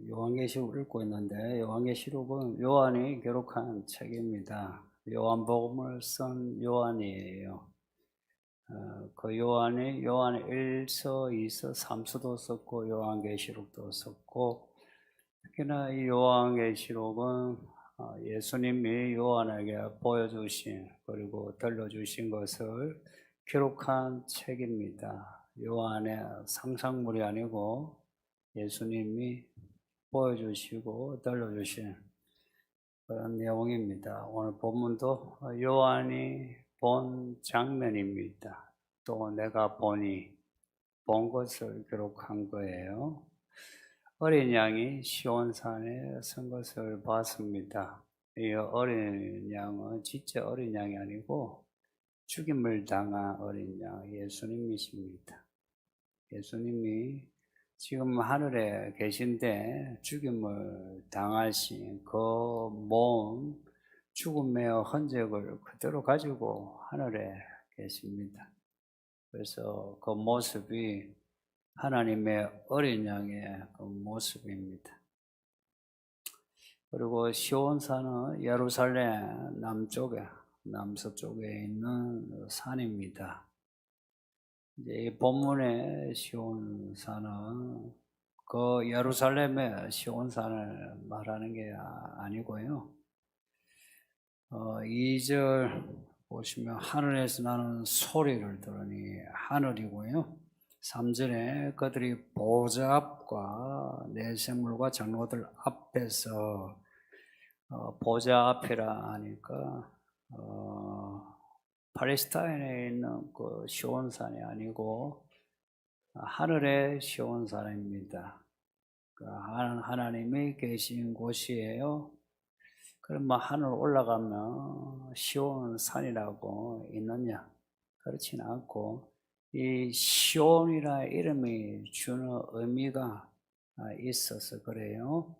요한계시록을 읽고 있는데 요한계시록은 요한이 기록한 책입니다. 요한복음을 쓴 요한이에요. 그 요한이 요한 1서, 2서, 3서도 썼고 요한계시록도 썼고, 특히나 이 요한계시록은 예수님이 요한에게 보여주신 그리고 들려주신 것을 기록한 책입니다. 요한의 상상물이 아니고 예수님이 보여주시고 들려주신 그런 내용입니다. 오늘 본문도 요한이 본 장면입니다. 또 내가 본 것을 기록한 거예요. 어린 양이 시온산에 선 것을 봤습니다. 이 어린 양은 진짜 어린 양이 아니고 죽임을 당한 어린 양 예수님이십니다. 예수님이 지금 하늘에 계신데 죽임을 당하신 그 몸, 죽음의 흔적을 그대로 가지고 하늘에 계십니다. 그래서 그 모습이 하나님의 어린 양의 그 모습입니다. 그리고 시온산은 예루살렘 남서쪽에 있는 산입니다. 이제 이 본문의 시온산은 그 예루살렘의 시온산을 말하는 게 아니고요. 2절 보시면 하늘에서 나는 소리를 들으니 하늘이고요. 3절에 그들이 보좌 앞과 내 생물과 장로들 앞에서 보좌 앞이라 하니까 팔레스타인에 있는 그 시온산이 아니고 하늘의 시온산입니다. 하나님이 계신 곳이에요. 그럼 하늘 올라가면 시온산이라고 있느냐? 그렇지는 않고 이 시온이라 이름이 주는 의미가 있어서 그래요.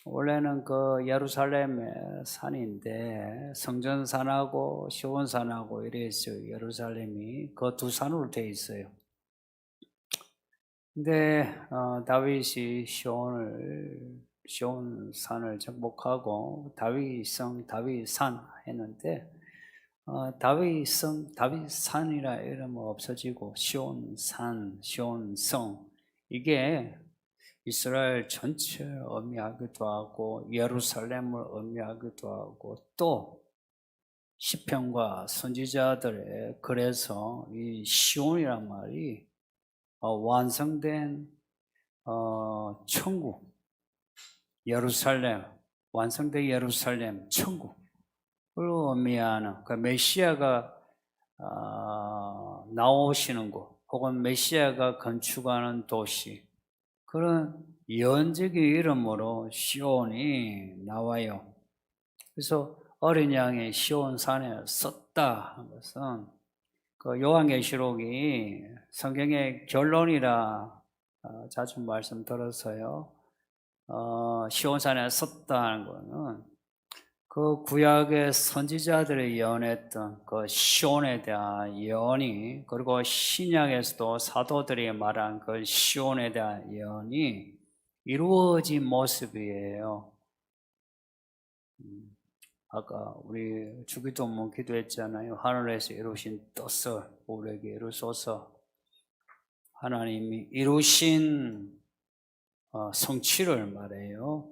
원래는 그 예루살렘의 산인데 성전산하고 시온산하고 이래서 예루살렘이 그 두 산으로 되어 있어요. 근데 다윗이 시온산을 정복하고 다윗산 했는데 다윗산이라 이름은 없어지고 시온성 이게 이스라엘 전체를 의미하기도 하고 예루살렘을 의미하기도 하고 또 시편과 선지자들의 그래서 이 시온이란 말이 완성된 천국 예루살렘 완성된 예루살렘 천국을 의미하는 그 메시아가 나오시는 곳 혹은 메시아가 건축하는 도시 그런 예언적인 이름으로 시온이 나와요. 그래서 어린 양이 시온산에 섰다 하는 것은 그 요한계시록이 성경의 결론이라 자주 말씀 들어서요. 시온산에 섰다는 것은 그 구약의 선지자들이 예언했던 그 시온에 대한 예언이 그리고 신약에서도 사도들이 말한 그 시온에 대한 예언이 이루어진 모습이에요. 아까 우리 주기도문 기도했잖아요. 하늘에서 이루신 뜻을 우리에게 이루소서. 하나님이 이루신 성취를 말해요.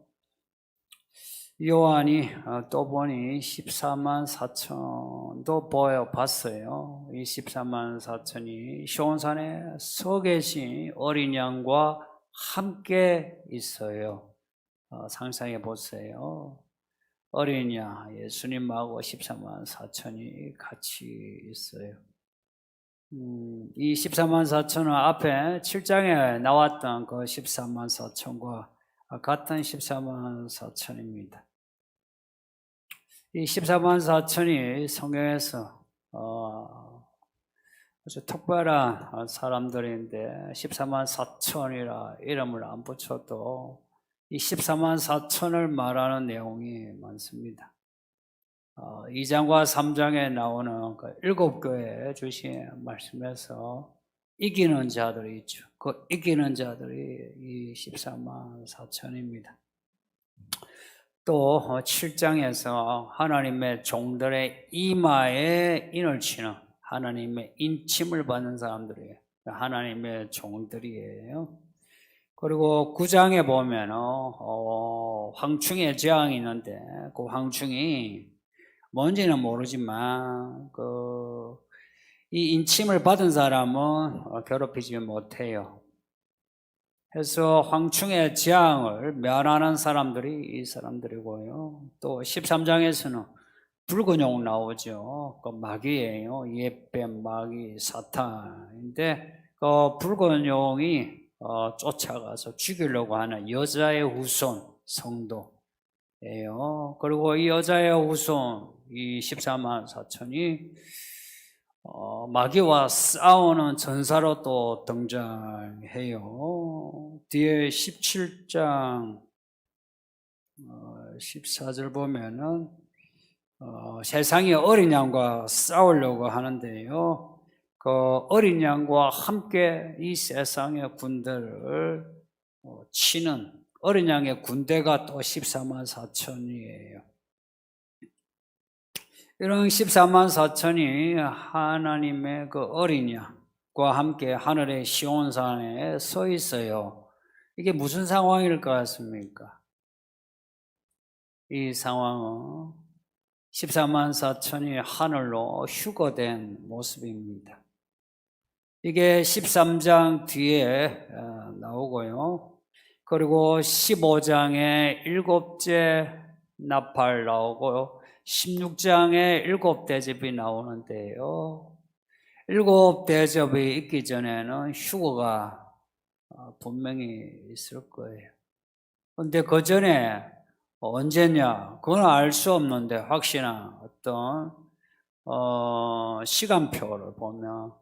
요한이 또 보니 14만 4천도 봤어요. 이 14만 4천이 시온산에 서 계신 어린 양과 함께 있어요. 상상해 보세요. 어린 양 예수님하고 14만 4천이 같이 있어요. 이 14만 4천은 앞에 7장에 나왔던 그 14만 4천과 같은 14만 4천입니다. 이 14만 4천이 성경에서 아주 특별한 사람들인데 14만 4천이라 이름을 안 붙여도 이 14만 4천을 말하는 내용이 많습니다. 2장과 3장에 나오는 그 7교회에 주신 말씀에서 이기는 자들이 있죠. 그 이기는 자들이 이 14만 4천입니다. 또 7장에서 하나님의 종들의 이마에 인을 치는 하나님의 인침을 받는 사람들이에요. 하나님의 종들이에요. 그리고 9장에 보면 황충의 재앙이 있는데 그 황충이 뭔지는 모르지만 이 인침을 받은 사람은 괴롭히지 못해요. 그래서 황충의 재앙을 면하는 사람들이 이 사람들이고요. 또 13장에서는 붉은 용 나오죠. 그 마귀예요. 옛뱀, 마귀, 사탄인데 그 붉은 용이 쫓아가서 죽이려고 하는 여자의 후손 성도예요. 그리고 이 여자의 후손 이 14만 4천이 마귀와 싸우는 전사로 또 등장해요. 뒤에 17장 14절 보면은 세상의 어린 양과 싸우려고 하는데요. 그 어린 양과 함께 이 세상의 군대를 치는 어린 양의 군대가 또 14만 4천이에요. 이런 14만 4천이 하나님의 그 어린 양과 함께 하늘의 시온산에 서 있어요. 이게 무슨 상황일 것 같습니까? 이 상황은 14만 4천이 하늘로 휴거된 모습입니다. 이게 13장 뒤에 나오고요. 그리고 15장에 7째 나팔 나오고요. 16장에 7대접이 나오는데요. 7대접이 있기 전에는 휴거가 분명히 있을 거예요. 그런데 그 전에 언제냐? 그건 알 수 없는데 확실한 어떤 시간표를 보면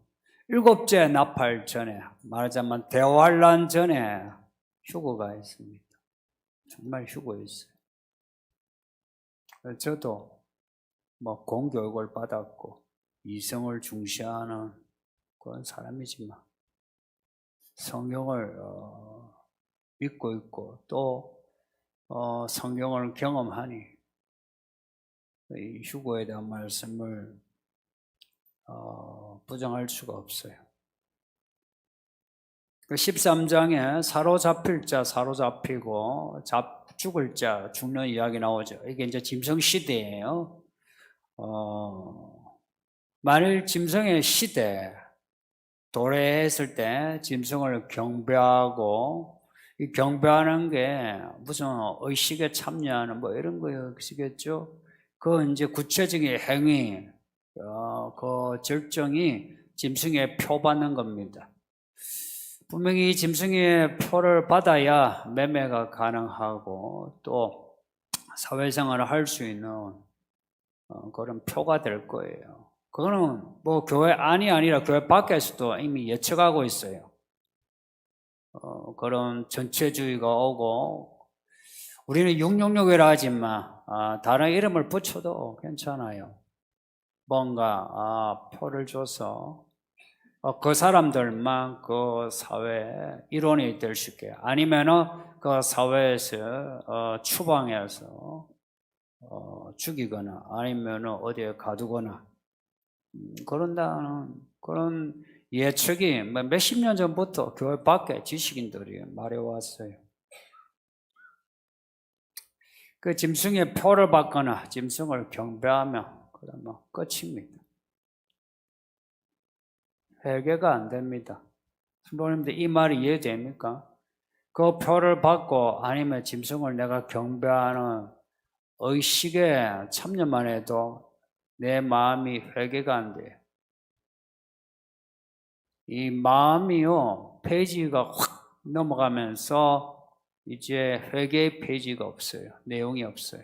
7째 나팔 전에, 말하자면 대환란 전에 휴거가 있습니다. 정말 휴거 있어요. 저도 공교육을 받았고 이성을 중시하는 그런 사람이지만 성경을 믿고 있고 또 성경을 경험하니 이 휴거에 대한 말씀을 부정할 수가 없어요. 그 13장에 사로잡힐 자 사로잡히고 죽을 자 죽는 이야기 나오죠. 이게 이제 짐승 시대예요. 만일 짐승의 시대 도래했을 때 짐승을 경배하고 이 경배하는 게 무슨 의식에 참여하는 이런 거였겠죠. 그 이제 구체적인 행위, 그 절정이 짐승의 표 받는 겁니다. 분명히 이 짐승의 표를 받아야 매매가 가능하고 또 사회생활을 할 수 있는 그런 표가 될 거예요. 그거는 교회 안이 아니라 교회 밖에서도 이미 예측하고 있어요. 그런 전체주의가 오고 우리는 666이라 하지만 다른 이름을 붙여도 괜찮아요. 뭔가 표를 줘서 그 사람들만 그 사회의 일원이 될 수 있게 아니면은 그 사회에서 추방해서 죽이거나 아니면은 어디에 가두거나 그런다는 그런 예측이 몇십 년 전부터 교회 밖에 지식인들이 말해왔어요. 그 짐승의 표를 받거나 짐승을 경배하면 그러면 끝입니다. 회개가 안 됩니다. 성도님들 이 말이 이해됩니까? 그 표를 받고 아니면 짐승을 내가 경배하는 의식에 참여만 해도 내 마음이 회개가 안 돼요. 이 마음이요 페이지가 확 넘어가면서 이제 회개의 페이지가 없어요. 내용이 없어요.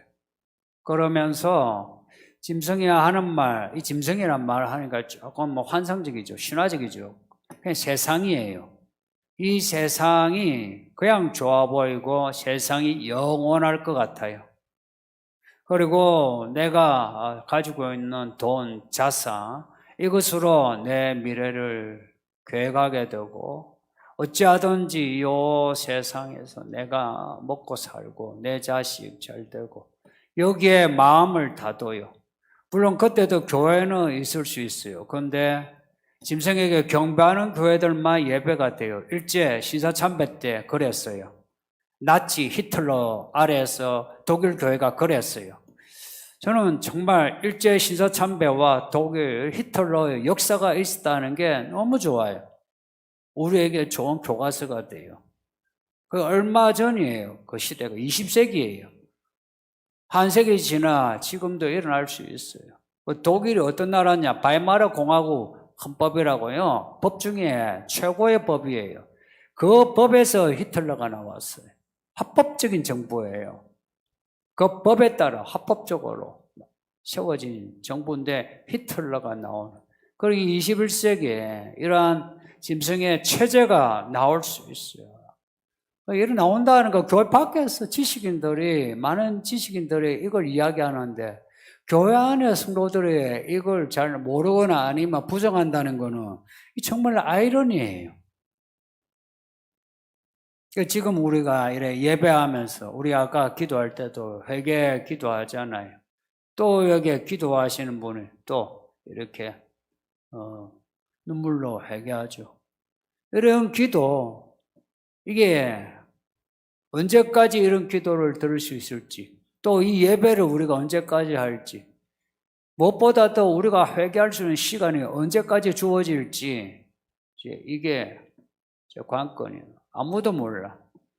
그러면서 짐승이 하는 말, 이 짐승이란 말을 하니까 조금 환상적이죠. 신화적이죠. 그냥 세상이에요. 이 세상이 그냥 좋아 보이고 세상이 영원할 것 같아요. 그리고 내가 가지고 있는 돈, 자산, 이것으로 내 미래를 교회 가게 되고 어찌하든지 이 세상에서 내가 먹고 살고 내 자식 잘 되고 여기에 마음을 다둬요. 물론 그때도 교회는 있을 수 있어요. 그런데 짐승에게 경배하는 교회들만 예배가 돼요. 일제 신사참배 때 그랬어요. 나치 히틀러 아래에서 독일 교회가 그랬어요. 저는 정말 일제 신사참배와 독일 히틀러의 역사가 있었다는 게 너무 좋아요. 우리에게 좋은 교과서가 돼요. 그 얼마 전이에요. 그 시대가 20세기예요. 한 세기 지나 지금도 일어날 수 있어요. 독일이 어떤 나라냐? 바이마르 공화국 헌법이라고요. 법 중에 최고의 법이에요. 그 법에서 히틀러가 나왔어요. 합법적인 정부예요. 그 법에 따라 합법적으로 세워진 정부인데 히틀러가 나오는. 그리고 21세기에 이러한 짐승의 체제가 나올 수 있어요. 이렇게 나온다는 거 교회 밖에서 지식인들이, 많은 지식인들이 이걸 이야기하는데 교회 안에 성도들이 이걸 잘 모르거나 아니면 부정한다는 거는 정말 아이러니예요. 지금 우리가 이래 예배하면서 우리 아까 기도할 때도 회개 기도하잖아요. 또 여기에 기도하시는 분이 또 이렇게 눈물로 회개하죠. 이런 기도, 이게 언제까지 이런 기도를 들을 수 있을지, 또 이 예배를 우리가 언제까지 할지, 무엇보다 더 우리가 회개할 수 있는 시간이 언제까지 주어질지, 이게 관건이에요. 아무도 몰라.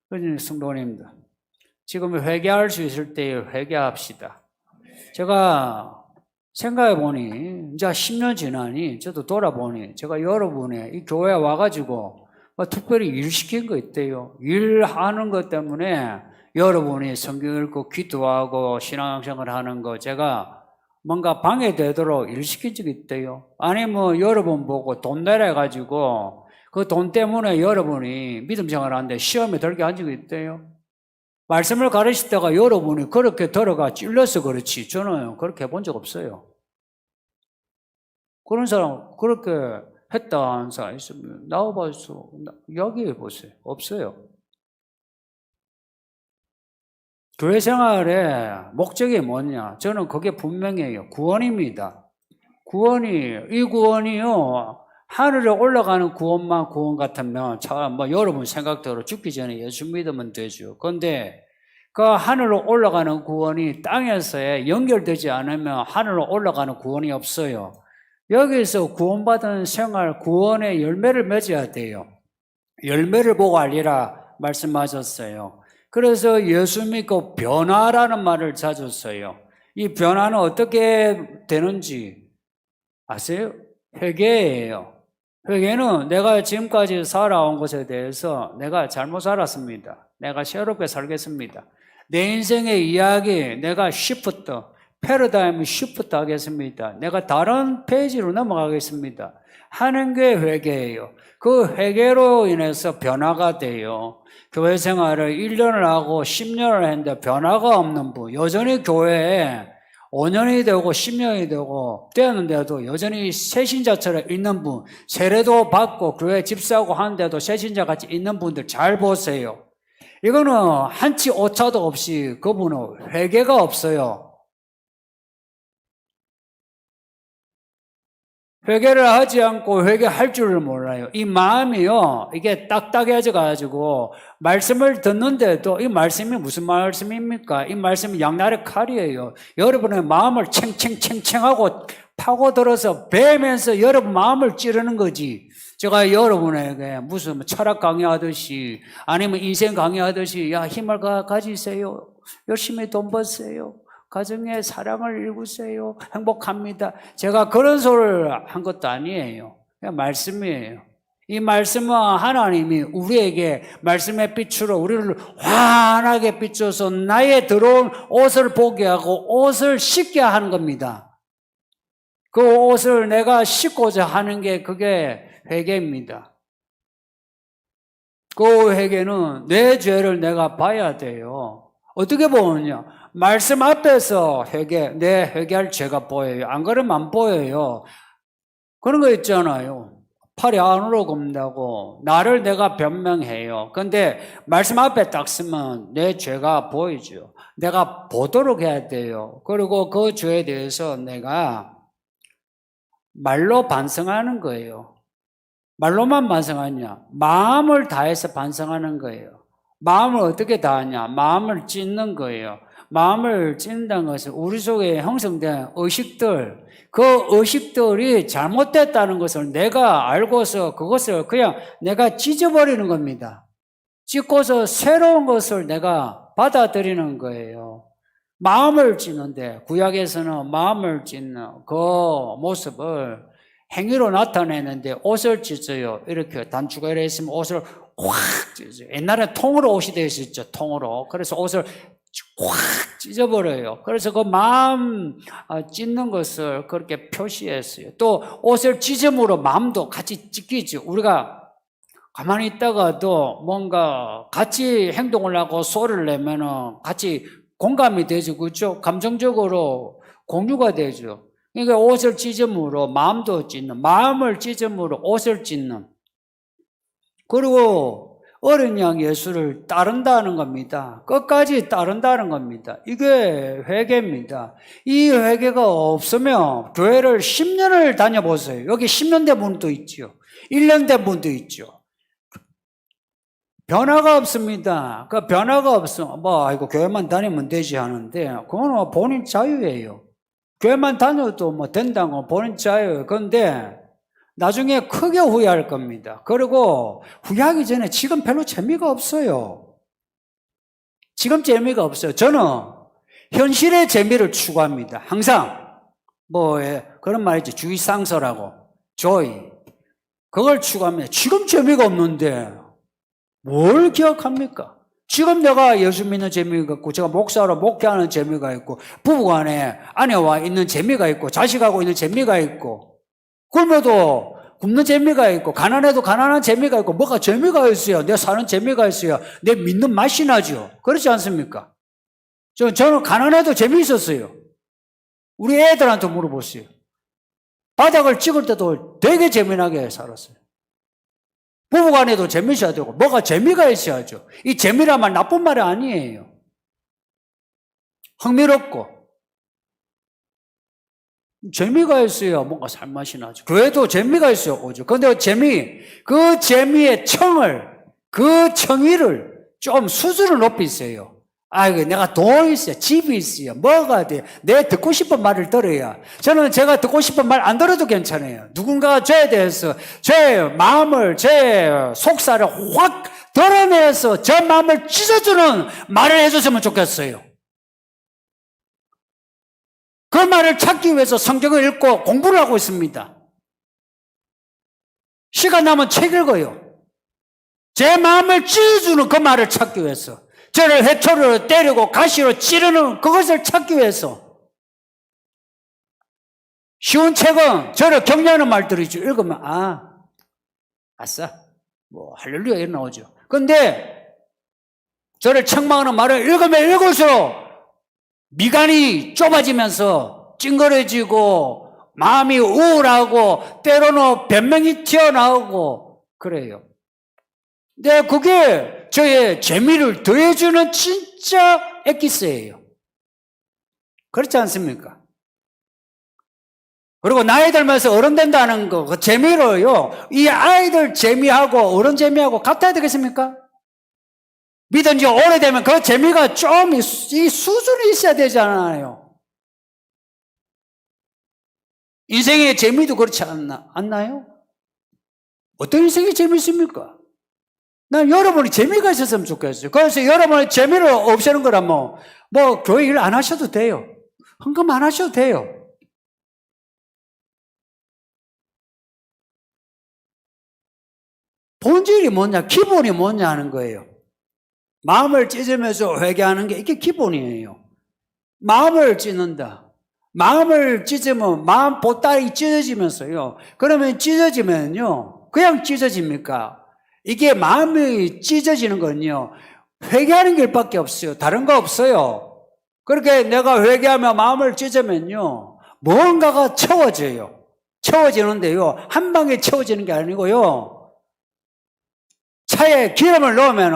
그러니 성도님들, 지금 회개할 수 있을 때 회개합시다. 제가 생각해 보니 이제 10년 지나니 저도 돌아보니 제가 여러분의 이 교회에 와가지고 특별히 일 시킨 거 있대요. 일하는 것 때문에 여러분이 성경 읽고 기도하고 신앙생활 하는 거 제가 뭔가 방해되도록 일 시킨 적이 있대요. 아니면 여러분 보고 돈 내라 가지고 그 돈 때문에 여러분이 믿음 생활 하는데 시험에 들게 한 적이 있대요. 말씀을 가르칠 때가 여러분이 그렇게 들어가 찔러서 그렇지 저는 그렇게 해본 적 없어요. 그런 사람 그렇게 했다 하는 사람 있으면 나와봐서 이야기해 보세요. 없어요. 교회 생활의 목적이 뭐냐? 저는 그게 분명해요. 구원입니다. 이 구원이요. 하늘에 올라가는 구원만 구원 같으면 여러분 생각대로 죽기 전에 예수 믿으면 되죠. 그런데 그 하늘로 올라가는 구원이 땅에서 연결되지 않으면 하늘로 올라가는 구원이 없어요. 여기서 구원받은 생활, 구원의 열매를 맺어야 돼요. 열매를 보고 알리라 말씀하셨어요. 그래서 예수 믿고 변화라는 말을 자주 써요. 이 변화는 어떻게 되는지 아세요? 회개예요. 회개는 내가 지금까지 살아온 것에 대해서 내가 잘못 살았습니다. 내가 새롭게 살겠습니다. 내 인생의 이야기, 내가 패러다임 시프트 하겠습니다. 내가 다른 페이지로 넘어가겠습니다. 하는 게 회개예요. 그 회개로 인해서 변화가 돼요. 교회 생활을 1년을 하고 10년을 했는데 변화가 없는 분, 여전히 교회에 5년이 되고 10년이 되고 되었는데도 여전히 새신자처럼 있는 분, 세례도 받고 교회 집사하고 하는데도 새신자같이 있는 분들 잘 보세요. 이거는 한치 오차도 없이 그분은 회개가 없어요. 회개를 하지 않고 회개할 줄을 몰라요. 이 마음이요, 이게 딱딱해져 가지고 말씀을 듣는데도 이 말씀이 무슨 말씀입니까? 이 말씀이 양날의 칼이에요. 여러분의 마음을 챙챙챙챙하고 파고들어서 베면서 여러분 마음을 찌르는 거지. 제가 여러분에게 무슨 철학 강의하듯이 아니면 인생 강의하듯이 야 힘을 가지세요. 열심히 돈 버세요. 가정의 사랑을 일구세요. 행복합니다. 제가 그런 소리를 한 것도 아니에요. 그냥 말씀이에요. 이 말씀은 하나님이 우리에게 말씀의 빛으로 우리를 환하게 비춰서 나의 들어온 옷을 보게 하고 옷을 씻게 하는 겁니다. 그 옷을 내가 씻고자 하는 게 그게 회개입니다. 그 회개는 내 죄를 내가 봐야 돼요. 어떻게 보느냐? 말씀 앞에서 내 회개할 죄가 보여요. 안 그러면 안 보여요. 그런 거 있잖아요. 팔이 안으로 굽는다고 나를 내가 변명해요. 근데 말씀 앞에 딱 쓰면 내 죄가 보이죠. 내가 보도록 해야 돼요. 그리고 그 죄에 대해서 내가 말로 반성하는 거예요. 말로만 반성하냐? 마음을 다해서 반성하는 거예요. 마음을 어떻게 다하냐? 마음을 찢는 거예요. 마음을 찢는다는 것은 우리 속에 형성된 의식들, 그 의식들이 잘못됐다는 것을 내가 알고서 그것을 그냥 내가 찢어버리는 겁니다. 찢고서 새로운 것을 내가 받아들이는 거예요. 마음을 찢는데 구약에서는 마음을 찢는 그 모습을 행위로 나타내는데 옷을 찢어요. 이렇게 단추가 이래 있으면 옷을 확 찢어요. 옛날에 통으로 옷이 되어 있었죠. 통으로. 그래서 옷을 확 찢어버려요. 그래서 그 마음 찢는 것을 그렇게 표시했어요. 또 옷을 찢음으로 마음도 같이 찢기죠. 우리가 가만히 있다가도 뭔가 같이 행동을 하고 소리를 내면은 같이 공감이 되죠. 그렇죠? 감정적으로 공유가 되죠. 그러니까 옷을 찢음으로 마음도 찢는, 마음을 찢음으로 옷을 찢는. 그리고 어린 양 예수를 따른다는 겁니다. 끝까지 따른다는 겁니다. 이게 회개입니다. 이 회개가 없으면 교회를 10년을 다녀보세요. 여기 10년 된 분도 있죠. 1년 된 분도 있죠. 변화가 없습니다. 그 변화가 없으면 이거 교회만 다니면 되지 하는데 그건 본인 자유예요. 교회만 다녀도 된다는 건 본인 자유예요. 그런데 나중에 크게 후회할 겁니다. 그리고 후회하기 전에 지금 별로 재미가 없어요. 지금 재미가 없어요. 저는 현실의 재미를 추구합니다. 항상 그런 말이지 주의상서라고 joy 그걸 추구합니다. 지금 재미가 없는데 뭘 기억합니까? 지금 내가 예수 믿는 재미가 있고 제가 목사로 목회하는 재미가 있고 부부간에 아내와 있는 재미가 있고 자식하고 있는 재미가 있고 굶어도 굶는 재미가 있고 가난해도 가난한 재미가 있고 뭐가 재미가 있어요. 내 사는 재미가 있어요. 내 믿는 맛이 나죠. 그렇지 않습니까? 저는 가난해도 재미있었어요. 우리 애들한테 물어보세요. 바닥을 찍을 때도 되게 재미나게 살았어요. 부부간에도 재미있어야 되고 뭐가 재미가 있어야죠. 이 재미란 말 나쁜 말이 아니에요. 흥미롭고 재미가 있어야 뭔가 살맛이 나죠. 교회도 재미가 있어요. 오죠. 그런데 그 재미의 그 청위를 좀 수준을 높이세요. 내가 돈이 있어요. 집이 있어요. 뭐가 돼. 내 듣고 싶은 말을 들어야. 저는 제가 듣고 싶은 말 안 들어도 괜찮아요. 누군가 저에 대해서 제 마음을, 제 속살을 확 드러내서 제 마음을 찢어주는 말을 해줬으면 좋겠어요. 그 말을 찾기 위해서 성경을 읽고 공부를 하고 있습니다. 시간 나면 책 읽어요. 제 마음을 찢어주는 그 말을 찾기 위해서. 저를 회초리로 때리고 가시로 찌르는 그것을 찾기 위해서. 쉬운 책은 저를 격려하는 말들이죠. 읽으면 아싸 할렐루야 이런 나오죠. 그런데 저를 책망하는 말을 읽으면 읽을수록 미간이 좁아지면서 찡그러지고 마음이 우울하고 때로는 변명이 튀어나오고 그래요. 근데 그게 저의 재미를 더해주는 진짜 엑기스예요. 그렇지 않습니까? 그리고 나이 들면서 어른 된다는 거, 그 재미로요. 이 아이들 재미하고 어른 재미하고 같아야 되겠습니까? 믿은 지 오래되면 그 재미가 좀 이 수준이 있어야 되잖아요. 인생의 재미도 그렇지 않나요? 어떤 인생이 재미있습니까? 난 여러분이 재미가 있었으면 좋겠어요. 그래서 여러분의 재미를 없애는 거라면 교회 일 안 하셔도 돼요. 헌금 안 하셔도 돼요. 본질이 뭐냐, 기본이 뭐냐 하는 거예요. 마음을 찢으면서 회개하는 게 이게 기본이에요. 마음을 찢는다. 마음을 찢으면 마음 보따리 찢어지면서요. 그러면 찢어지면요. 그냥 찢어집니까? 이게 마음이 찢어지는 건요. 회개하는 길밖에 없어요. 다른 거 없어요. 그렇게 내가 회개하며 마음을 찢으면요. 뭔가가 채워져요. 채워지는데요. 한 방에 채워지는 게 아니고요. 차에 기름을 넣으면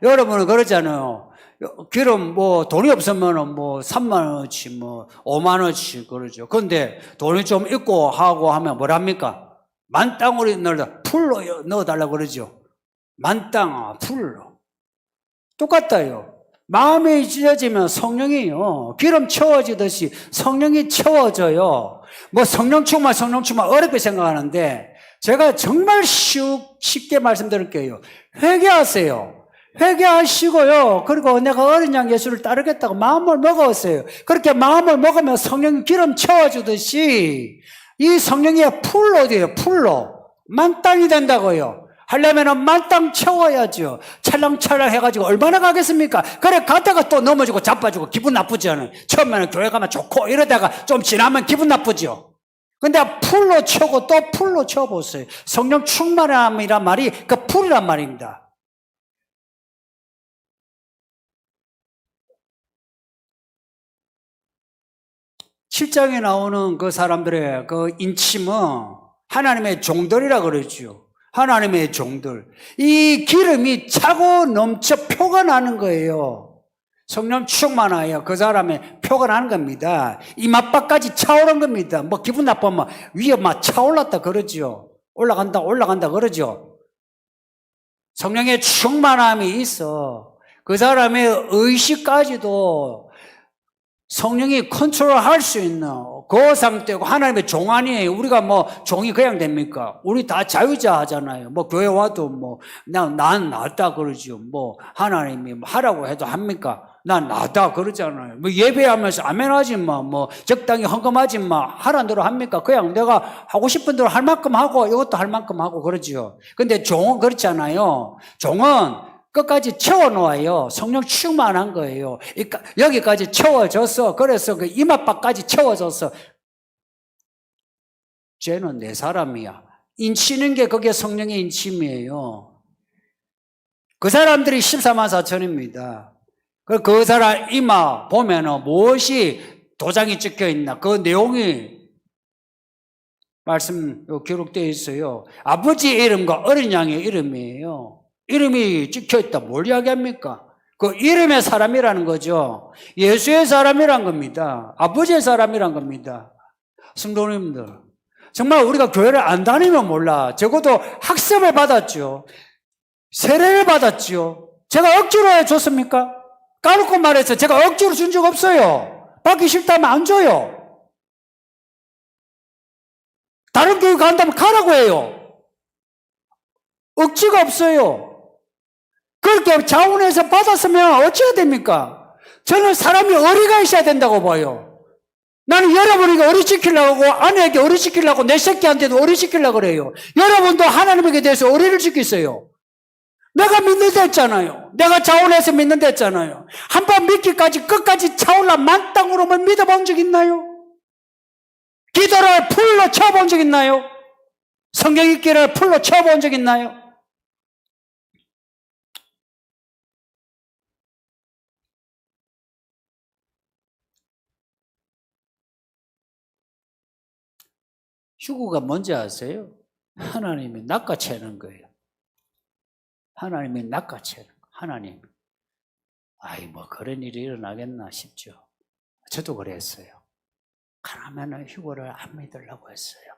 여러분은 그러잖아요. 기름 돈이 없으면 3만 원치 5만 원치 그러죠. 근데 돈이 좀 있고 하고 하면 뭐랍니까? 만땅으로 풀로 넣어달라고 그러죠. 만땅 풀로. 똑같아요. 마음이 찢어지면 성령이요. 기름 채워지듯이 성령이 채워져요. 성령 충만 어렵게 생각하는데 제가 정말 쉽게 말씀드릴게요. 회개하세요. 회개하시고요. 그리고 내가 어린 양 예수를 따르겠다고 마음을 먹었어요. 그렇게 마음을 먹으면 성령이 기름 채워주듯이 이 성령이 풀로 돼요. 풀로. 만땅이 된다고요. 하려면 만땅 채워야죠. 찰랑찰랑 해가지고 얼마나 가겠습니까? 그래 가다가 또 넘어지고 자빠지고 기분 나쁘지 않아요. 처음에는 교회 가면 좋고 이러다가 좀 지나면 기분 나쁘죠. 근데 풀로 채우고 또 풀로 채워보세요. 성령 충만함이란 말이 그 풀이란 말입니다. 7장에 나오는 그 사람들의 그 인침은 하나님의 종들이라 그러죠. 하나님의 종들. 이 기름이 차고 넘쳐 표가 나는 거예요. 성령 충만하여 그 사람의 표가 나는 겁니다. 이맛밖까지 차오른 겁니다. 기분 나쁘면 위에 차올랐다 그러죠. 올라간다 그러죠. 성령의 충만함이 있어. 그 사람의 의식까지도 성령이 컨트롤할 수 있는 그 상태고 하나님의 종 아니에요. 우리가 종이 그냥 됩니까? 우리 다 자유자 하잖아요. 교회 와도 난 낫다 그러죠. 하나님이 하라고 해도 합니까? 난 낫다 그러잖아요. 예배하면서 아멘 하지 적당히 헌금하지 하라는 대로 합니까? 그냥 내가 하고 싶은 대로 할 만큼 하고 이것도 할 만큼 하고 그러죠. 근데 종은 그렇잖아요. 종은 끝까지 채워놓아요. 성령 충만한 거예요. 여기까지 채워져서 그래서 그 이마밖까지 채워져서 쟤는 내 사람이야. 인치는 게 그게 성령의 인침이에요. 그 사람들이 14만 4천입니다. 그 사람 이마 보면은 무엇이 도장이 찍혀 있나 그 내용이 말씀 기록되어 있어요. 아버지의 이름과 어린 양의 이름이에요. 이름이 찍혀있다. 뭘 이야기합니까? 그 이름의 사람이라는 거죠. 예수의 사람이란 겁니다. 아버지의 사람이란 겁니다. 성도님들, 정말 우리가 교회를 안 다니면 몰라. 적어도 학습을 받았죠. 세례를 받았죠. 제가 억지로 해줬습니까? 까놓고 말해서 제가 억지로 준 적 없어요. 받기 싫다면 안 줘요. 다른 교회 간다면 가라고 해요. 억지가 없어요. 그렇게 자원해서 받았으면 어찌해야 됩니까? 저는 사람이 어리가 있어야 된다고 봐요. 나는 여러분에게 어리시키려고 아내에게 어리시키려고 내 새끼한테도 어리시키려고 그래요. 여러분도 하나님에게 대해서 어리를 시키세요. 내가 믿는다 했잖아요. 내가 자원해서 믿는다 했잖아요. 한번 믿기까지 끝까지 차올라 만땅으로만 믿어본 적 있나요? 기도를 풀로 쳐본 적 있나요? 성경 읽기를 풀로 쳐본 적 있나요? 휴구가 뭔지 아세요? 하나님이 낚아채는 거예요. 하나님이 낚아채는 거예요. 하나님이. 그런 일이 일어나겠나 싶죠. 저도 그랬어요. 가라면 휴구를 안 믿으려고 했어요.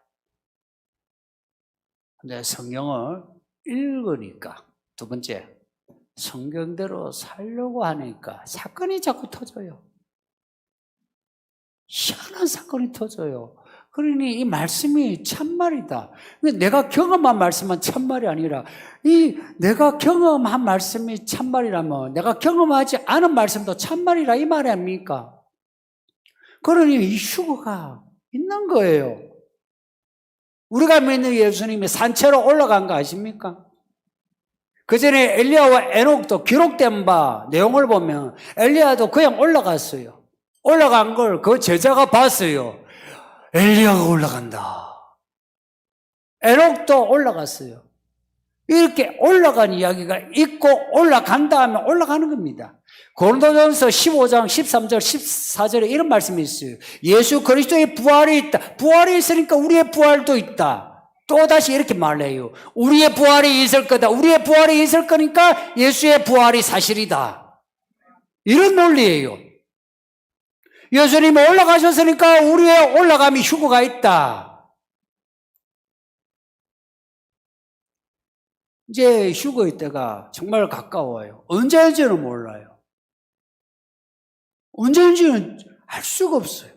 근데 성경을 읽으니까, 두 번째, 성경대로 살려고 하니까 사건이 자꾸 터져요. 희한한 사건이 터져요. 그러니 이 말씀이 참말이다. 내가 경험한 말씀은 참말이 아니라 내가 경험한 말씀이 참말이라면 내가 경험하지 않은 말씀도 참말이라 이 말이 아닙니까? 그러니 이 휴거가 있는 거예요. 우리가 믿는 예수님이 산채로 올라간 거 아십니까? 그 전에 엘리야와 에녹도 기록된 바 내용을 보면 엘리야도 그냥 올라갔어요. 올라간 걸 그 제자가 봤어요. 엘리야가 올라간다. 에녹도 올라갔어요. 이렇게 올라간 이야기가 있고 올라간다 하면 올라가는 겁니다. 고린도전서 15장 13절 14절에 이런 말씀이 있어요. 예수 그리스도의 부활이 있다. 부활이 있으니까 우리의 부활도 있다. 또다시 이렇게 말해요. 우리의 부활이 있을 거다. 우리의 부활이 있을 거니까 예수의 부활이 사실이다. 이런 논리예요. 예수님이 올라가셨으니까 우리의 올라감이 휴거가 있다. 이제 휴거의 때가 정말 가까워요. 언제인지는 몰라요. 언제인지는 알 수가 없어요.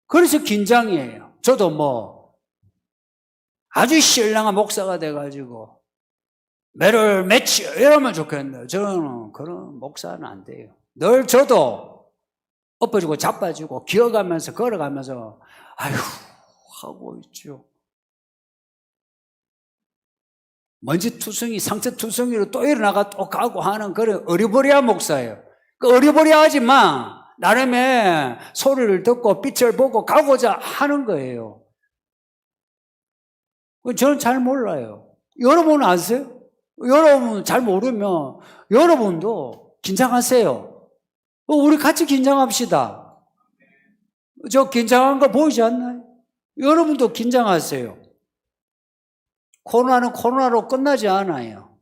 그래서 긴장이에요. 저도 아주 신랑한 목사가 돼가지고 매를 맺혀 이러면 좋겠는데 저는 그런 목사는 안 돼요. 늘 저도 엎어지고 자빠지고 기어가면서 걸어가면서 아휴 하고 있죠. 먼지투성이 상처투성이로 또 일어나가 또 가고 하는 그런 어리버리한 목사예요. 그 어리버리하지만 나름의 소리를 듣고 빛을 보고 가고자 하는 거예요. 저는 잘 몰라요. 여러분 아세요? 여러분 잘 모르면 여러분도 긴장하세요. 우리 같이 긴장합시다. 저 긴장한 거 보이지 않나요? 여러분도 긴장하세요. 코로나는 코로나로 끝나지 않아요.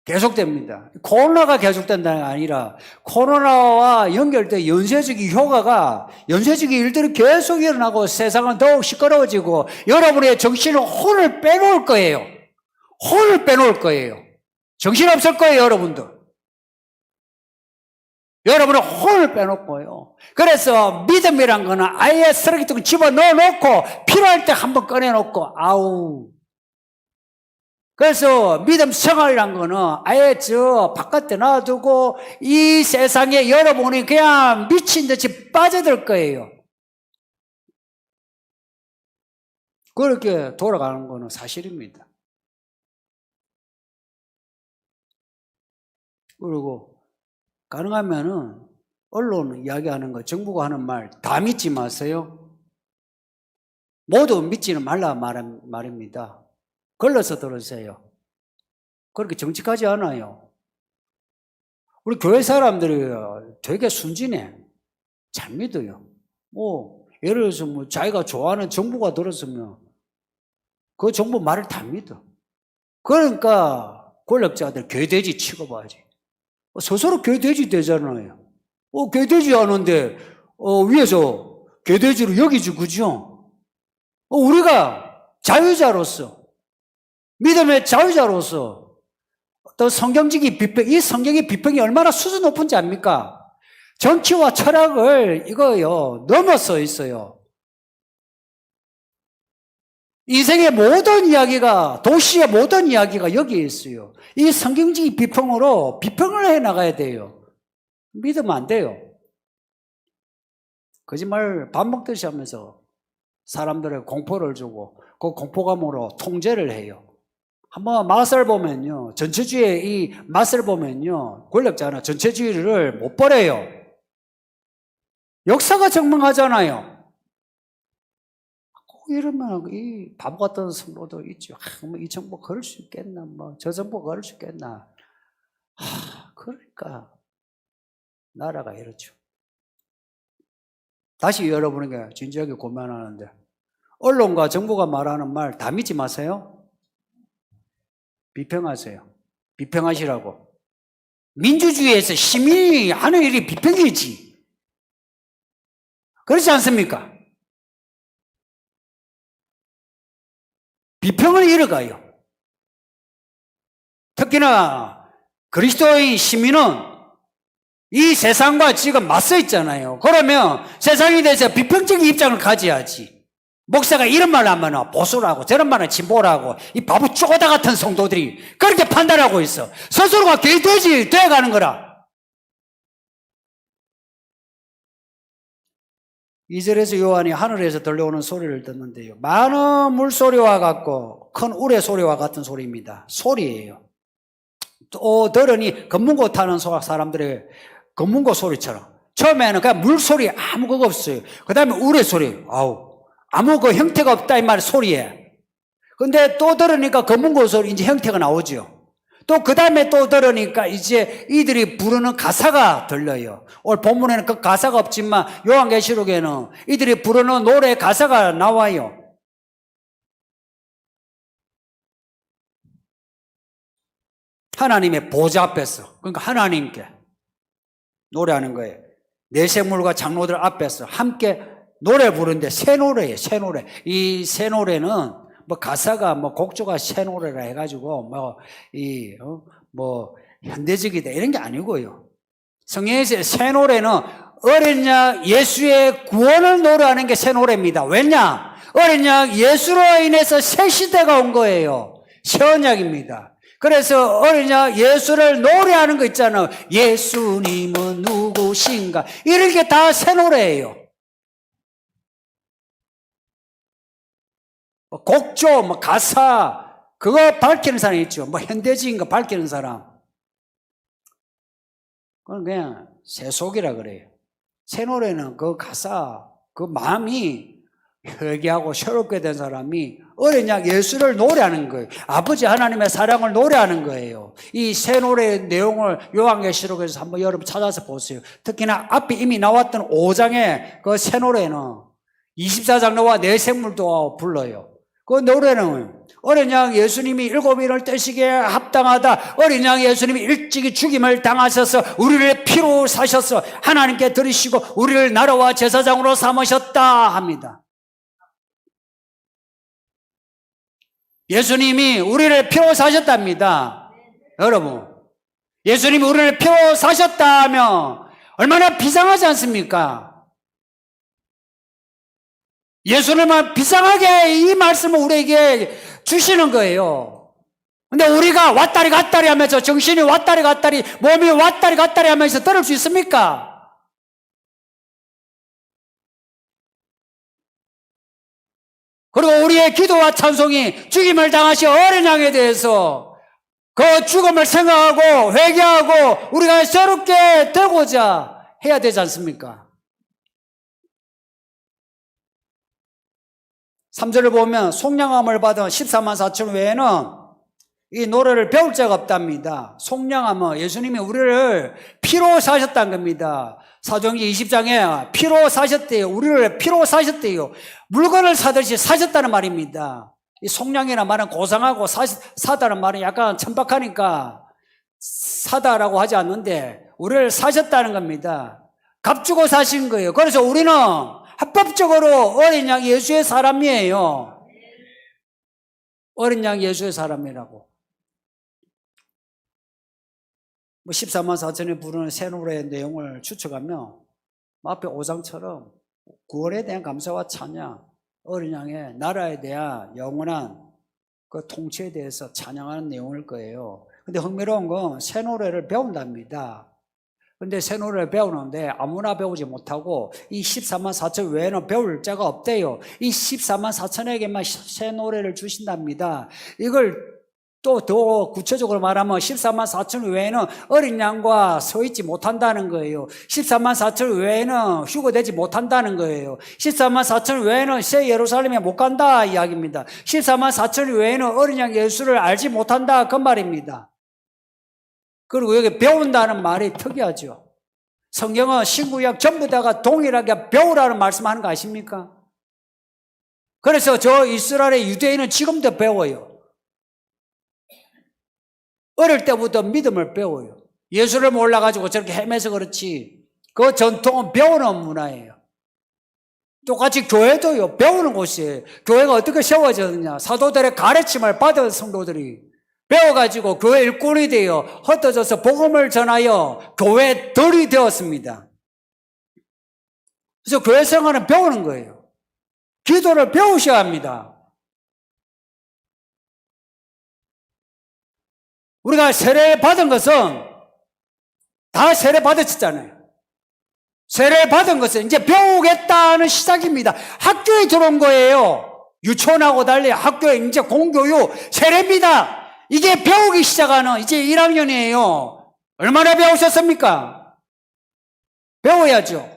계속됩니다. 코로나가 계속된다는 게 아니라 코로나와 연결된 연쇄적인 효과가 연쇄적인 일들이 계속 일어나고 세상은 더욱 시끄러워지고 여러분의 정신을 혼을 빼놓을 거예요. 혼을 빼놓을 거예요. 정신없을 거예요, 여러분들. 여러분은 혼을 빼놓고요. 그래서 믿음이란 거는 아예 쓰레기통에 집어넣어놓고 필요할 때 한번 꺼내놓고 아우. 그래서 믿음 생활이란 거는 아예 저 바깥에 놔두고 이 세상에 여러분이 그냥 미친 듯이 빠져들 거예요. 그렇게 돌아가는 거는 사실입니다. 그리고 가능하면은 언론 이야기하는 거, 정부가 하는 말 다 믿지 마세요. 모두 믿지는 말라 말입니다. 걸러서 들으세요. 그렇게 정직하지 않아요. 우리 교회 사람들이 되게 순진해. 잘 믿어요. 예를 들어서 자기가 좋아하는 정부가 들었으면 그 정부 말을 다 믿어. 그러니까 권력자들 개돼지 취급하지. 스스로 개돼지 되잖아요. 개돼지 하는데 위에서 개돼지로 여기지, 그죠? 우리가 자유자로서 믿음의 자유자로서 또 성경적인 비평, 이 성경의 비평이 얼마나 수준 높은지 압니까? 정치와 철학을 넘어서 있어요. 인생의 모든 이야기가, 도시의 모든 이야기가 여기에 있어요. 이 성경적인 비평으로 비평을 해 나가야 돼요. 믿으면 안 돼요. 거짓말 밥 먹듯이 하면서 사람들의 공포를 주고 그 공포감으로 통제를 해요. 한번 맛을 보면요, 전체주의의 이 맛을 보면요, 권력자는 전체주의를 못 버려요. 역사가 증명하잖아요. 꼭 이러면 이 바보 같은 성도도 있죠. 이 정부 그럴 수 있겠나, 저 정부 그럴 수 있겠나. 그러니까 나라가 이렇죠. 다시 여러분에게 진지하게 고민하는데, 언론과 정부가 말하는 말 다 믿지 마세요. 비평하세요. 비평하시라고. 민주주의에서 시민이 하는 일이 비평이지. 그렇지 않습니까? 비평을 이뤄가요. 특히나 그리스도인 시민은 이 세상과 지금 맞서 있잖아요. 그러면 세상에 대해서 비평적인 입장을 가져야지. 목사가 이런 말을 하면 보수라고 저런 말은 진보라고 이 바보 쪼다 같은 성도들이 그렇게 판단하고 있어. 스스로가 개돼지 돼가는 거라. 2절에서 요한이 하늘에서 들려오는 소리를 듣는데요, 많은 물소리와 같고 큰 우레 소리와 같은 소리입니다. 소리예요. 또 들으니 검문고 타는 사람들의 검문고 소리처럼. 처음에는 그냥 물소리 아무 그거 없어요. 그 다음에 우레 소리, 아무 그 형태가 없다 이 말 소리에. 근데 또 들으니까 검은고 소리 이제 형태가 나오죠. 또 그 다음에 또 들으니까 이제 이들이 부르는 가사가 들려요. 오늘 본문에는 그 가사가 없지만 요한계시록에는 이들이 부르는 노래 가사가 나와요. 하나님의 보좌 앞에서, 그러니까 하나님께 노래하는 거예요. 내생물과 장로들 앞에서 함께 노래 부르는데 새 노래예요, 새 노래. 이 새 노래는 뭐 가사가 뭐 곡조가 새 노래라 해가지고 뭐 현대적이다 이런 게 아니고요. 성경에서 새 노래는 어린 양 예수의 구원을 노래하는 게 새 노래입니다. 왜냐? 어린 양 예수로 인해서 새 시대가 온 거예요. 새 언약입니다. 그래서 어린 양 예수를 노래하는 거 있잖아요. 예수님은 누구신가? 이런 게 다 새 노래예요. 곡조, 뭐 가사, 그거 밝히는 사람이 있죠. 뭐 현대적인 거 밝히는 사람. 그건 그냥 세속이라 그래요. 새 노래는 그 가사, 그 마음이 회개하고 새롭게 된 사람이 어린 양 예수를 노래하는 거예요. 아버지 하나님의 사랑을 노래하는 거예요. 이 새 노래의 내용을 요한계시록에서 한번 여러분 찾아서 보세요. 특히나 앞에 이미 나왔던 5장의 그 새 노래는 24장로와 내 생물도 불러요. 그 노래는 어린 양 예수님이 일곱인을 떼시기에 합당하다. 어린 양 예수님이 일찍이 죽임을 당하셔서 우리를 피로 사셔서 하나님께 드리시고 우리를 나라와 제사장으로 삼으셨다 합니다. 예수님이 우리를 피로 사셨답니다. 여러분, 예수님이 우리를 피로 사셨다 하면 얼마나 비상하지 않습니까? 예수님은 비상하게 이 말씀을 우리에게 주시는 거예요. 근데 우리가 왔다리 갔다리 하면서 정신이 왔다리 갔다리, 몸이 왔다리 갔다리 하면서 들을 수 있습니까? 그리고 우리의 기도와 찬송이 죽임을 당하신 어린 양에 대해서 그 죽음을 생각하고 회개하고 우리가 새롭게 되고자 해야 되지 않습니까? 3절을 보면 속량함을 받은 14만 4천 외에는 이 노래를 배울 자가 없답니다. 속량함은 예수님이 우리를 피로 사셨다는 겁니다. 사도행전 20장에 피로 사셨대요. 우리를 피로 사셨대요. 물건을 사듯이 사셨다는 말입니다. 이 속량이라는 말은 고상하고 사다는 말은 약간 천박하니까 사다라고 하지 않는데 우리를 사셨다는 겁니다. 값 주고 사신 거예요. 그래서 우리는 합법적으로 어린 양 예수의 사람이에요. 어린 양 예수의 사람이라고. 14만 4천에 부르는 새 노래의 내용을 추측하며 앞에 5장처럼 구원에 대한 감사와 찬양, 어린 양의 나라에 대한 영원한 그 통치에 대해서 찬양하는 내용일 거예요. 근데 흥미로운 건 새 노래를 배운답니다. 근데 새 노래를 배우는데 아무나 배우지 못하고 이 14만 4천 외에는 배울 자가 없대요. 이 14만 4천에게만 새 노래를 주신답니다. 이걸 또 더 구체적으로 말하면 14만 4천 외에는 어린 양과 서 있지 못한다는 거예요. 14만 4천 외에는 휴거되지 못한다는 거예요. 14만 4천 외에는 새 예루살렘에 못 간다 이야기입니다. 14만 4천 외에는 어린 양 예수를 알지 못한다 그 말입니다. 그리고 여기 배운다는 말이 특이하죠. 성경은 신구약 전부 다가 동일하게 배우라는 말씀하는 거 아십니까? 그래서 저 이스라엘의 유대인은 지금도 배워요. 어릴 때부터 믿음을 배워요. 예수를 몰라가지고 저렇게 헤매서 그렇지 그 전통은 배우는 문화예요. 똑같이 교회도요. 배우는 곳이에요. 교회가 어떻게 세워졌느냐. 사도들의 가르침을 받은 성도들이 배워가지고 교회 일꾼이 되어 흩어져서 복음을 전하여 교회들이 되었습니다. 그래서 교회 생활은 배우는 거예요. 기도를 배우셔야 합니다. 우리가 세례 받은 것은 다 세례 받았잖아요. 세례 받은 것은 이제 배우겠다는 시작입니다. 학교에 들어온 거예요. 유치원하고 달리 학교에 이제 공교육 세례입니다. 이게 배우기 시작하는 이제 1학년이에요. 얼마나 배우셨습니까? 배워야죠.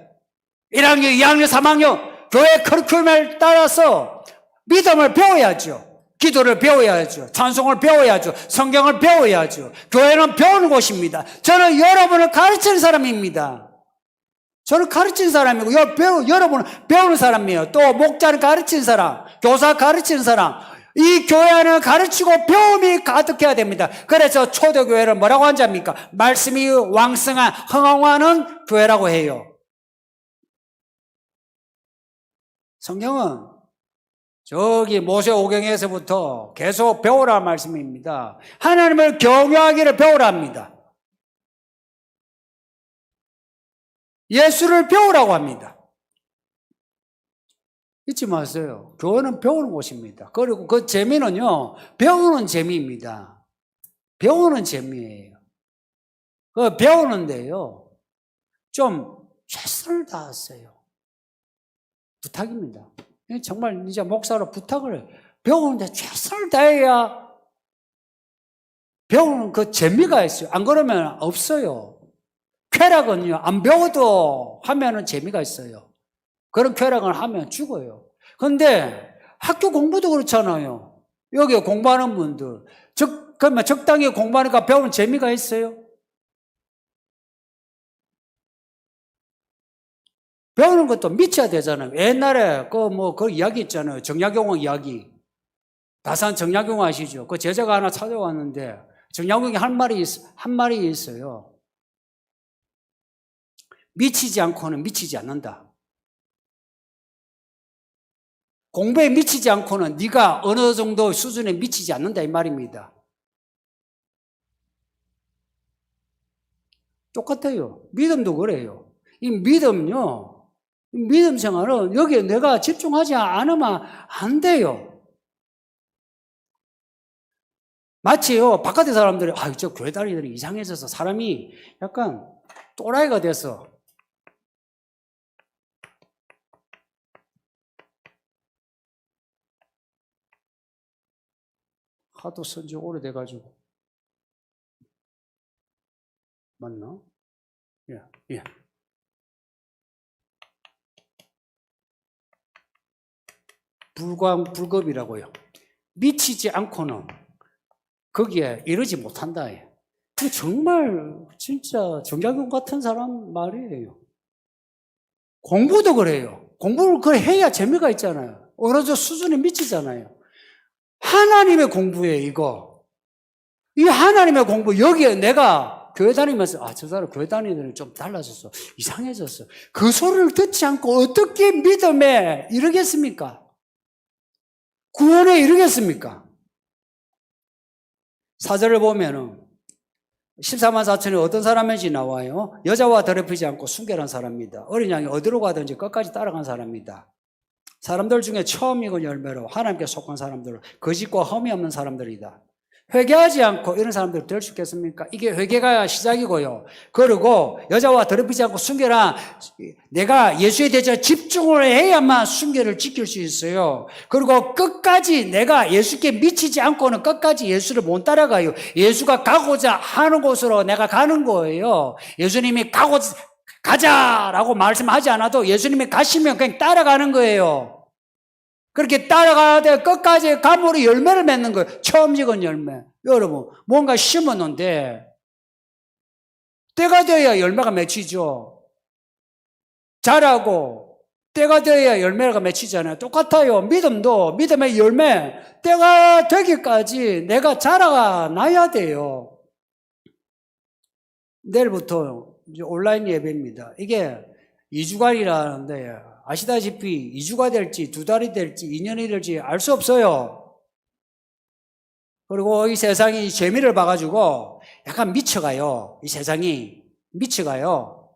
1학년, 2학년, 3학년 교회 커리큘럼을 따라서 믿음을 배워야죠. 기도를 배워야죠. 찬송을 배워야죠. 성경을 배워야죠. 교회는 배우는 곳입니다. 저는 여러분을 가르치는 사람입니다. 저는 가르치는 사람이고 여러분은 배우는 사람이에요. 또 목자는 가르치는 사람, 교사 가르치는 사람. 이 교회는 가르치고 배움이 가득해야 됩니다. 그래서 초대교회를 뭐라고 한답니까? 말씀이 왕성한 흥황하는 교회라고 해요. 성경은 저기 모세오경에서부터 계속 배우라 말씀입니다. 하나님을 경외하기를 배우라 합니다. 예수를 배우라고 합니다. 잊지 마세요. 교회는 배우는 곳입니다. 그리고 그 재미는요, 배우는 재미입니다. 배우는 재미예요. 그 배우는데요, 좀 최선을 다하세요. 부탁입니다. 정말 이제 목사로 부탁을 해요. 배우는데 최선을 다해야 배우는 그 재미가 있어요. 안 그러면 없어요. 쾌락은요, 안 배워도 하면은 재미가 있어요. 그런 쾌락을 하면 죽어요. 그런데 학교 공부도 그렇잖아요. 여기 공부하는 분들. 그러면 적당히 공부하니까 배우는 재미가 있어요? 배우는 것도 미쳐야 되잖아요. 옛날에 그 이야기 있잖아요. 정약용 이야기. 다산 정약용 아시죠? 그 제자가 하나 찾아왔는데 정약용이 한 말이 있어요. 미치지 않고는 미치지 않는다. 공부에 미치지 않고는 네가 어느 정도 수준에 미치지 않는다 이 말입니다. 똑같아요. 믿음도 그래요. 이 믿음요. 믿음 생활은 여기에 내가 집중하지 않으면 안 돼요. 마치요, 바깥의 사람들이, 저 교회 다니들이 이상해져서 사람이 약간 또라이가 돼서 하도 선지 오래돼가지고. 맞나? 예. 불급이라고요. 미치지 않고는 거기에 이르지 못한다. 정말 진짜 정약용 같은 사람 말이에요. 공부도 그래요. 공부를 그래 해야 재미가 있잖아요. 어느 정도 수준에 미치잖아요. 하나님의 공부에 이거. 이 하나님의 공부, 여기에 내가 교회 다니면서, 저 사람 교회 다니는 좀 달라졌어. 이상해졌어. 그 소리를 듣지 않고 어떻게 믿음에 이르겠습니까? 구원에 이르겠습니까? 4절을 보면은 14만 4천이 어떤 사람인지 나와요. 여자와 더럽히지 않고 순결한 사람입니다. 어린 양이 어디로 가든지 끝까지 따라간 사람입니다. 사람들 중에 처음 익은 열매로 하나님께 속한 사람들, 거짓과 험이 없는 사람들이다. 회개하지 않고 이런 사람들 될 수 있겠습니까? 이게 회개가 시작이고요. 그리고 여자와 더럽히지 않고 순결한, 내가 예수에 대해서 집중을 해야만 순결을 지킬 수 있어요. 그리고 끝까지 내가 예수께 미치지 않고는 끝까지 예수를 못 따라가요. 예수가 가고자 하는 곳으로 내가 가는 거예요. 예수님이 가자라고 말씀하지 않아도 예수님이 가시면 그냥 따라가는 거예요. 그렇게 따라가야 끝까지 감으로 열매를 맺는 거예요. 처음 익은 열매. 여러분, 뭔가 심었는데 때가 되어야 열매가 맺히죠. 자라고 때가 되어야 열매가 맺히잖아요. 똑같아요. 믿음도 믿음의 열매, 때가 되기까지 내가 자라가 나야 돼요. 내일부터 이제 온라인 예배입니다. 이게 2주간이라는데 아시다시피 2주가 될지 2달이 될지 2년이 될지 알 수 없어요. 그리고 이 세상이 재미를 봐가지고 약간 미쳐가요. 이 세상이 미쳐가요.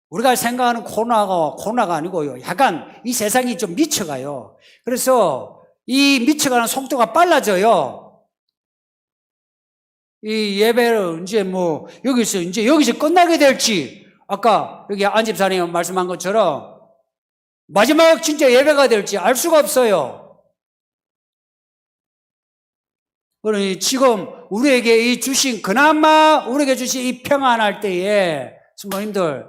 우리가 생각하는 코로나가 아니고요. 약간 이 세상이 좀 미쳐가요. 그래서 이 미쳐가는 속도가 빨라져요. 이 예배를 이제 여기서 끝나게 될지, 아까 여기 안 집사님 말씀한 것처럼 마지막 진짜 예배가 될지 알 수가 없어요. 그러니 지금 우리에게 그나마 우리에게 주신 이 평안할 때에 성도님들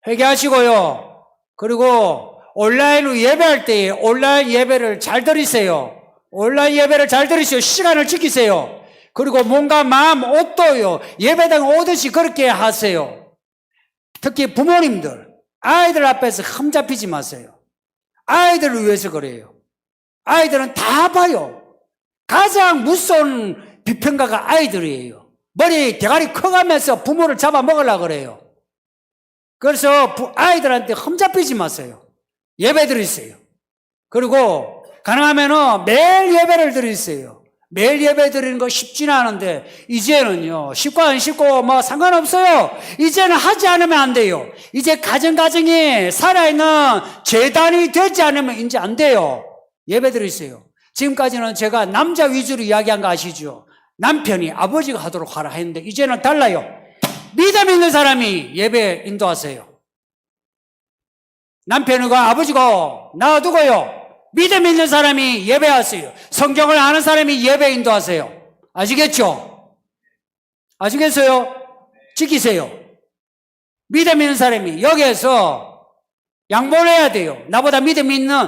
회개하시고요. 그리고 온라인으로 예배할 때 온라인 예배를 잘 들으세요. 온라인 예배를 잘 들으세요. 시간을 지키세요. 그리고 몸과 마음, 옷도요. 예배당 오듯이 그렇게 하세요. 특히 부모님들, 아이들 앞에서 흠잡히지 마세요. 아이들을 위해서 그래요. 아이들은 다 봐요. 가장 무서운 비평가가 아이들이에요. 머리 대가리 커가면서 부모를 잡아먹으려고 그래요. 그래서 아이들한테 흠잡히지 마세요. 예배 드리세요. 그리고 가능하면은 매일 예배를 드리세요. 매일 예배 드리는 거 쉽지는 않은데 이제는요, 쉽고 안 쉽고 뭐 상관없어요. 이제는 하지 않으면 안 돼요. 이제 가정이 살아있는 재단이 되지 않으면 이제 안 돼요. 예배 드리세요. 지금까지는 제가 남자 위주로 이야기한 거 아시죠? 남편이 아버지가 하도록 하라 했는데 이제는 달라요. 믿음 있는 사람이 예배 인도하세요. 남편과 아버지가 놔두고요. 믿음 있는 사람이 예배하세요. 성경을 아는 사람이 예배 인도하세요. 아시겠죠? 아시겠어요? 지키세요. 믿음 있는 사람이 여기에서 양보를 해야 돼요. 나보다 믿음 있는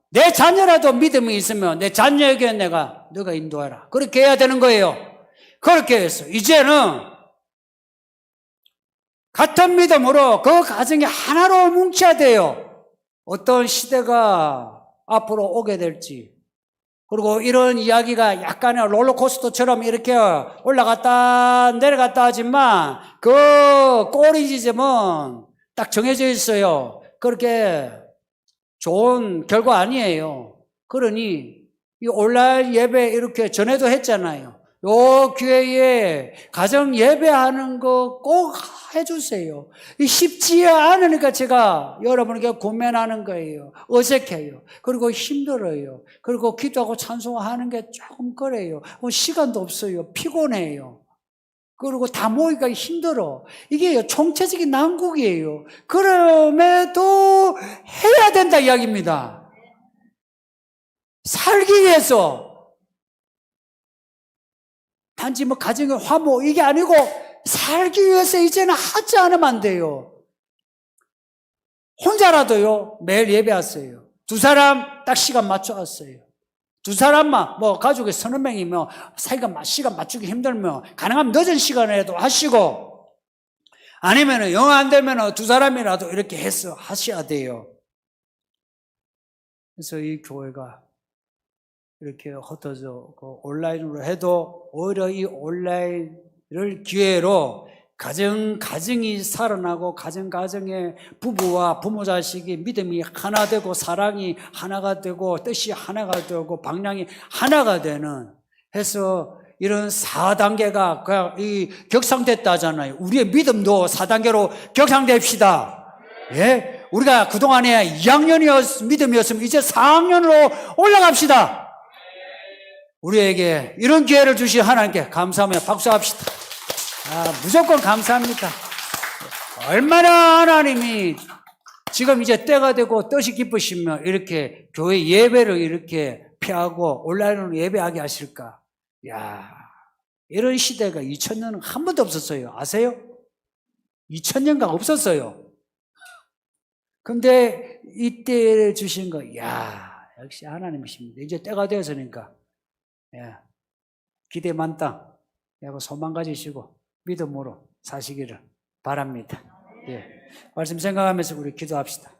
내 자녀라도 믿음이 있으면 내 자녀에게 너가 인도하라. 그렇게 해야 되는 거예요. 그렇게 해서 이제는 같은 믿음으로 그 가정이 하나로 뭉쳐야 돼요. 어떤 시대가 앞으로 오게 될지. 그리고 이런 이야기가 약간의 롤러코스터처럼 이렇게 올라갔다 내려갔다 하지만 그 꼬리 지점은 딱 정해져 있어요. 그렇게 좋은 결과 아니에요. 그러니 이 온라인 예배 이렇게 전에도 했잖아요. 요 교회에 가정 예배하는 거 꼭 해주세요. 쉽지 않으니까 제가 여러분에게 고민하는 거예요. 어색해요. 그리고 힘들어요. 그리고 기도하고 찬송하는 게 조금 그래요. 시간도 없어요. 피곤해요. 그리고 다 모이기가 힘들어. 이게 총체적인 난국이에요. 그럼에도 해야 된다 이야기입니다. 살기 위해서 단지 뭐 가정의 화목 이게 아니고 살기 위해서 이제는 하지 않으면 안 돼요. 혼자라도요 매일 예배하세요. 두 사람 딱 시간 맞춰 왔어요. 두 사람만 뭐 가족이 서너 명이면 사이가 시간 맞추기 힘들면 가능하면 늦은 시간에도 하시고 아니면은 영 안 되면은 두 사람이라도 이렇게 해서 하셔야 돼요. 그래서 이 교회가 이렇게 흩어져 온라인으로 해도 오히려 이 온라인을 기회로 가정이 살아나고 가정의 부부와 부모 자식이 믿음이 하나 되고 사랑이 하나가 되고 뜻이 하나가 되고 방향이 하나가 되는 해서 이런 4단계가 격상됐다잖아요. 우리의 믿음도 4단계로 격상됩시다. 예? 우리가 그동안에 2학년이었 믿음이었으면 이제 4학년으로 올라갑시다. 우리에게 이런 기회를 주신 하나님께 감사하며 박수합시다. 무조건 감사합니다. 얼마나 하나님이 지금 이제 때가 되고 뜻이 기쁘시면 이렇게 교회 예배를 이렇게 피하고 온라인으로 예배하게 하실까? 이런 시대가 2000년은 한 번도 없었어요. 아세요? 2000년간 없었어요. 근데 이때 주신 거, 역시 하나님이십니다. 이제 때가 되었으니까. 기대 만땅, 소망 가지시고 믿음으로 사시기를 바랍니다. 말씀 생각하면서 우리 기도합시다.